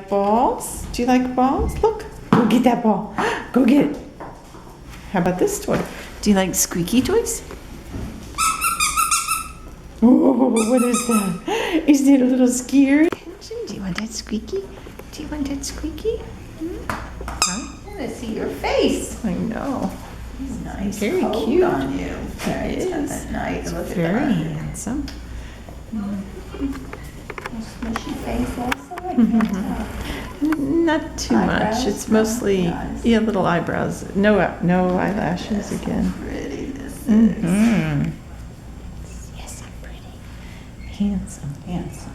Balls? Do you like balls? Look, go get that ball. Go get it. How about this toy? Do you like squeaky toys? Oh, what is that? Is it a little scary? Do you want that squeaky? Do you want that squeaky? I want to see your face. I know. He's nice. Very coat cute. on you. He It's got is. that nice. Look at Very that. handsome. Smushy face also. I can't tell. Not too much. Eyebrows? It's mostly, Nice. yeah, little eyebrows. No eyelashes again. Pretty this is. Mm-hmm. Yes, I'm pretty. Handsome. Handsome.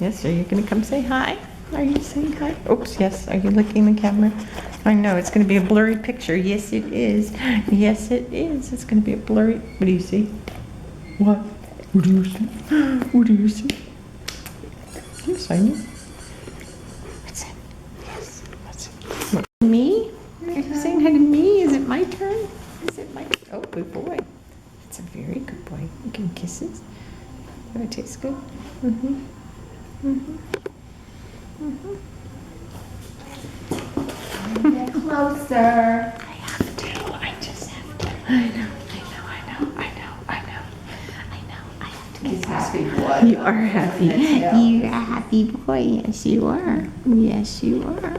Yes, are you going to come say hi? Are you saying hi? Oops, yes. Are you looking the camera? I know, it's going to be a blurry picture. Yes, it is. Yes, it is. It's going to be a blurry. What do you see? What? What do you see? What do you see? Yes, I know. What's it? Yes, what's it? What, me? Are you saying hi to me? Is it my turn? Is it my Oh, good boy. That's a very good boy. You give him kisses. Do it taste good? Mm-hmm. Mm-hmm. Mm-hmm. Get closer. I have to. I just have to. I know. I have to He's kiss happy boy. You are happy. You're a happy boy. Yes, you are. Yes, you are.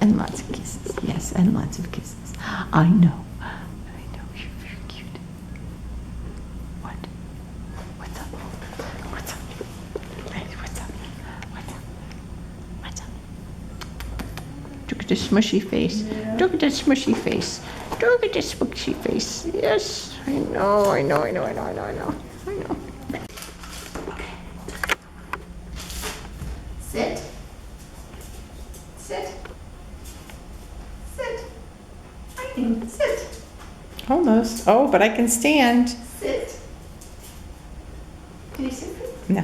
And lots of kisses. Yes, and lots of kisses. I know. You're very cute. What? What's up? What's up? Hey, what's up? What's up? What's up? Look at the smushy face. Look at the smushy face. Look at the smushy face. Yes, I know. I know. Sit. Sit. Sit. I can sit. Almost. Oh, but I can stand. Sit. Can you sit? No.